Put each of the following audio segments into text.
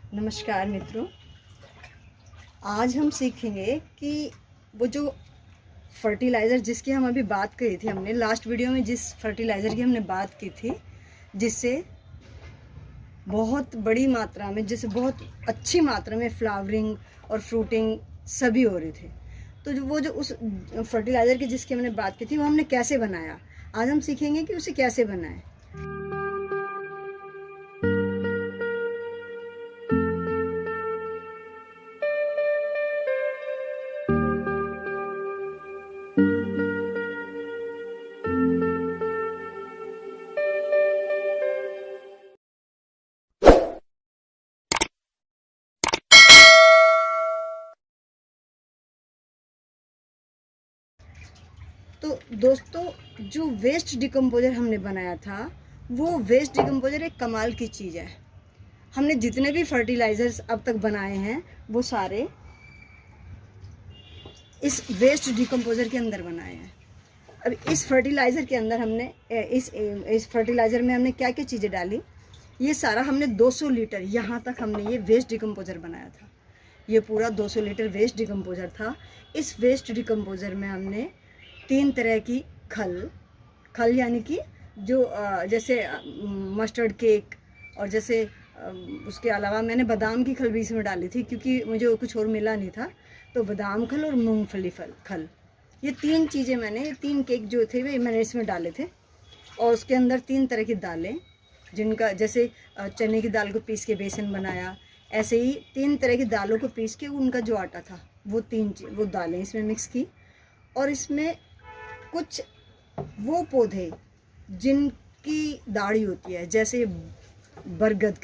नमस्कार मित्रों, आज हम सीखेंगे कि वो जो फर्टिलाइज़र जिसकी हम अभी बात करी थी, हमने लास्ट वीडियो में जिस फर्टिलाइज़र की हमने बात की थी, जिससे बहुत बड़ी मात्रा में, जिससे बहुत अच्छी मात्रा में फ्लावरिंग और फ्रूटिंग सभी हो रही थी। तो जो उस फर्टिलाइज़र की जिसकी हमने बात की थी, वो हमने कैसे बनाया, आज हम सीखेंगे कि उसे कैसे बनाएं। तो दोस्तों, जो वेस्ट डिकम्पोज़र हमने बनाया था, वो वेस्ट डिकम्पोज़र एक कमाल की चीज़ है। हमने जितने भी फर्टिलाइज़र्स अब तक बनाए हैं, वो सारे इस वेस्ट डिकम्पोज़र के अंदर बनाए हैं। अब इस फर्टिलाइज़र के अंदर हमने इस फर्टिलाइज़र में हमने क्या क्या चीज़ें डाली, ये सारा हमने 200 लीटर, यहाँ तक हमने ये वेस्ट डिकम्पोज़र बनाया था। ये पूरा 200 लीटर वेस्ट डिकम्पोज़र था। इस वेस्ट डिकम्पोज़र में हमने 3 तरह की खल यानी कि जो जैसे मस्टर्ड केक, और जैसे उसके अलावा मैंने बादाम की खल भी इसमें डाली थी, क्योंकि मुझे कुछ और मिला नहीं था। तो बादाम खल और मूंगफली खल, ये 3 चीज़ें मैंने, ये 3 केक जो थे वे मैंने इसमें डाले थे। और उसके अंदर 3 तरह की दालें, जिनका जैसे चने की दाल को पीस के बेसन बनाया, ऐसे ही 3 तरह की दालों को पीस के उनका जो आटा था, वो दालें इसमें मिक्स की। और इसमें कुछ वो पौधे जिनकी दाढ़ी होती है, जैसे बरगद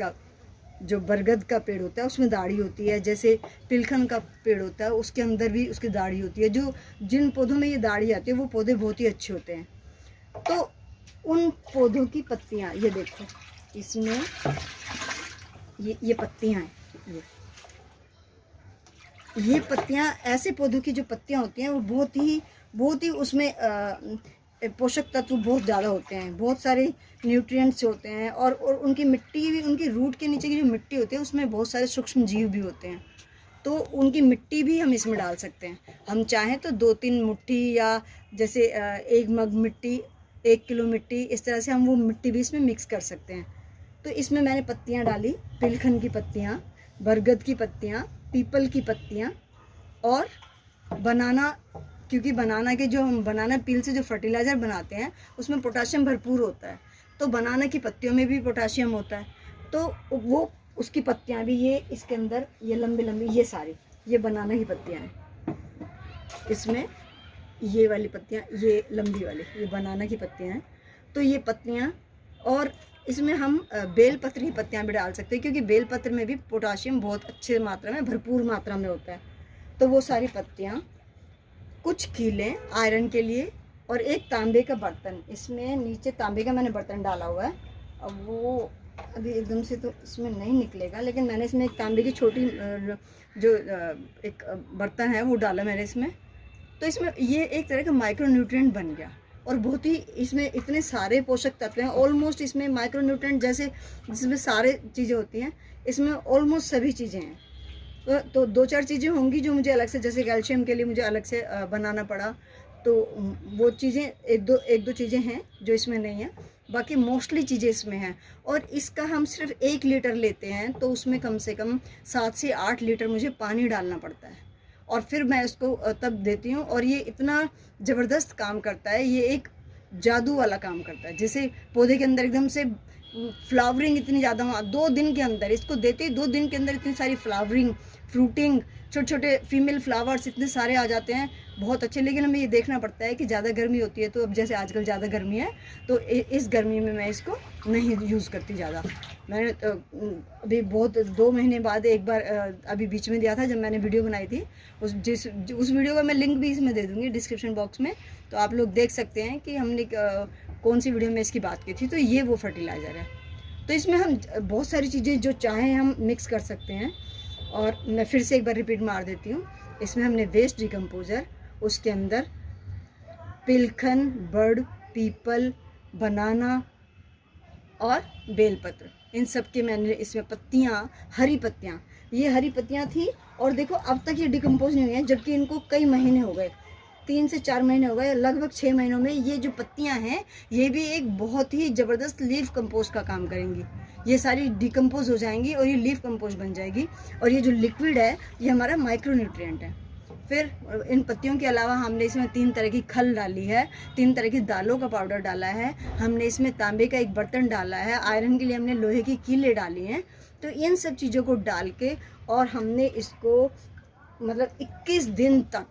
का पेड़ होता है, उसमें दाढ़ी होती है। जैसे पिलखन का पेड़ होता है, उसके अंदर भी उसकी दाढ़ी होती है। जिन पौधों में ये दाढ़ी आती है, वो पौधे बहुत ही अच्छे होते हैं। तो उन पौधों की पत्तियां, ये देखो, इसमें ये पत्तियां हैं। ये पत्तियां, ऐसे पौधों की जो पत्तियां होती हैं, वो बहुत ही उसमें पोषक तत्व बहुत ज़्यादा होते हैं, बहुत सारे न्यूट्रिएंट्स होते हैं। और उनकी मिट्टी भी, उनकी रूट के नीचे की जो मिट्टी होती है, उसमें बहुत सारे सूक्ष्म जीव भी होते हैं। तो उनकी मिट्टी भी हम इसमें डाल सकते हैं। हम चाहें तो 2-3 मुट्ठी, या जैसे 1 मग मिट्टी, 1 किलो मिट्टी, इस तरह से हम वो मिट्टी भी इसमें मिक्स कर सकते हैं। तो इसमें मैंने पत्तियाँ डाली, पिलखन की पत्तियाँ, बरगद की पत्तियाँ, पीपल की पत्तियाँ, और बनाना, क्योंकि हम बनाना पील से जो फर्टिलाइज़र बनाते हैं, उसमें पोटाशियम भरपूर होता है। तो बनाना की पत्तियों में भी पोटाशियम होता है। तो वो उसकी पत्तियां भी, ये इसके अंदर, ये लंबी लंबी, ये सारी, ये बनाना की पत्तियां हैं इसमें। ये वाली पत्तियां, ये लंबी वाली, ये बनाना की पत्तियां हैं। तो ये पत्तियां, और इसमें हम बेलपत्र की पत्तियां भी डाल सकते हैं, क्योंकि बेलपत्र में भी पोटाशियम बहुत अच्छे मात्रा में, भरपूर मात्रा में होता है। तो वो सारी पत्तियां, कुछ कीले आयरन के लिए, और एक तांबे का बर्तन, इसमें नीचे तांबे का मैंने बर्तन डाला हुआ है। अब वो अभी एकदम से तो इसमें नहीं निकलेगा, लेकिन मैंने इसमें एक तांबे की छोटी जो एक बर्तन है, वो डाला मैंने इसमें। तो इसमें ये एक तरह का माइक्रो न्यूट्रिएंट बन गया, और बहुत ही इसमें इतने सारे पोषक तत्व हैं। ऑलमोस्ट इसमें माइक्रो न्यूट्रिएंट जैसे जिसमें सारे चीज़ें होती हैं, इसमें ऑलमोस्ट सभी चीज़ें हैं। तो 2-4 चीज़ें होंगी जो मुझे अलग से, जैसे कैल्शियम के लिए मुझे अलग से बनाना पड़ा। तो वो चीज़ें, एक दो चीज़ें हैं जो इसमें नहीं है, बाकी मोस्टली चीज़ें इसमें हैं। और इसका हम सिर्फ 1 लीटर लेते हैं, तो उसमें कम से कम 7 से 8 लीटर मुझे पानी डालना पड़ता है, और फिर मैं इसको तब देती हूँ। और ये इतना ज़बरदस्त काम करता है, ये एक जादू वाला काम करता है। जैसे पौधे के अंदर एकदम से फ्लावरिंग इतनी ज़्यादा, 2 दिन के अंदर इसको देते ही 2 दिन के अंदर इतनी सारी फ्लावरिंग, फ्रूटिंग, छोटे छोटे फीमेल फ्लावर्स इतने सारे आ जाते हैं, बहुत अच्छे। लेकिन हमें ये देखना पड़ता है कि ज़्यादा गर्मी होती है, तो अब जैसे आजकल ज़्यादा गर्मी है, तो इस गर्मी में मैं इसको नहीं यूज़ करती ज़्यादा। मैंने अभी बहुत 2 महीने बाद एक बार अभी बीच में दिया था, जब मैंने वीडियो बनाई थी। उस वीडियो का मैं लिंक भी इसमें दे दूँगी डिस्क्रिप्शन बॉक्स में, तो आप लोग देख सकते हैं कि हमने कौन सी वीडियो में इसकी बात की थी। तो ये वो फर्टिलाइज़र है। तो इसमें हम बहुत सारी चीज़ें जो चाहें हम मिक्स कर सकते हैं। और मैं फिर से एक बार रिपीट मार देती हूँ। इसमें हमने वेस्ट डिकम्पोज़र, उसके अंदर पिलखन, बर्ड, पीपल, बनाना और बेलपत्र, इन सब के मैंने इसमें पत्तियाँ, हरी पत्तियाँ, ये हरी पत्तियाँ थी और देखो अब तक ये डिकम्पोज नहीं हुई हैं, जबकि इनको कई महीने हो गए, 3 से 4 महीने हो गए, लगभग 6 महीनों में ये जो पत्तियां हैं ये भी एक बहुत ही ज़बरदस्त लीफ कंपोस्ट का काम करेंगी। ये सारी डिकम्पोज हो जाएंगी और ये लीफ कंपोस्ट बन जाएगी। और ये जो लिक्विड है ये हमारा माइक्रो न्यूट्रिएंट है। फिर इन पत्तियों के अलावा हमने इसमें 3 तरह की खल डाली है, 3 तरह की दालों का पाउडर डाला है, हमने इसमें तांबे का एक बर्तन डाला है, आयरन के लिए हमने लोहे की कीलें डाली हैं। तो इन सब चीज़ों को डाल के और हमने इसको मतलब 21 दिन तक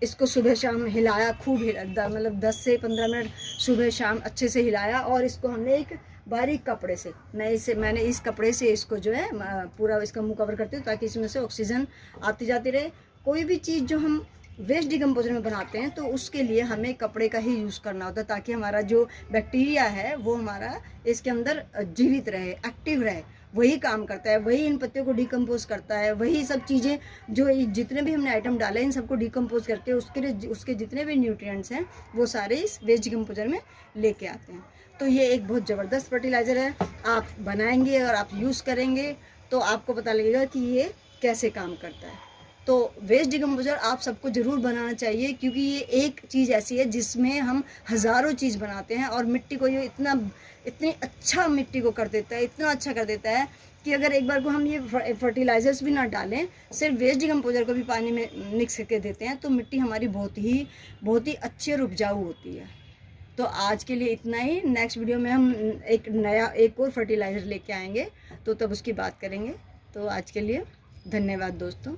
इसको सुबह शाम हिलाया, खूब हिला, मतलब 10 से 15 मिनट सुबह शाम अच्छे से हिलाया। और इसको हमने एक बारीक कपड़े से, मैंने इस कपड़े से इसको जो है पूरा इसका मुंह कवर करती हूँ ताकि इसमें से ऑक्सीजन आती जाती रहे। कोई भी चीज़ जो हम वेस्ट डिकम्पोजर में बनाते हैं तो उसके लिए हमें कपड़े का ही यूज़ करना होता है ताकि हमारा जो बैक्टीरिया है वो हमारा इसके अंदर जीवित रहे, एक्टिव रहे। वही काम करता है, वही इन पत्तियों को डिकम्पोज करता है, वही सब चीज़ें जो जितने भी हमने आइटम डाले इन सबको डिकम्पोज करके उसके जितने भी न्यूट्रिएंट्स हैं वो सारे इस वेस्ट डिकम्पोजर में लेके आते हैं। तो ये एक बहुत ज़बरदस्त फर्टिलाइज़र है, आप बनाएंगे और आप यूज़ करेंगे तो आपको पता लगेगा कि ये कैसे काम करता है। तो वेस्ट डिकम्पोजर आप सबको ज़रूर बनाना चाहिए क्योंकि ये एक चीज़ ऐसी है जिसमें हम हज़ारों चीज़ बनाते हैं और मिट्टी को ये इतनी अच्छा मिट्टी को कर देता है, इतना अच्छा कर देता है कि अगर एक बार को हम ये फर्टिलाइज़र्स भी ना डालें, सिर्फ वेस्ट डिकम्पोजर को भी पानी में मिक्स करके देते हैं तो मिट्टी हमारी बहुत ही अच्छी और उपजाऊ होती है। तो आज के लिए इतना ही। नेक्स्ट वीडियो में हम एक और फर्टिलाइज़र लेके आएंगे तो तब उसकी बात करेंगे। तो आज के लिए धन्यवाद दोस्तों।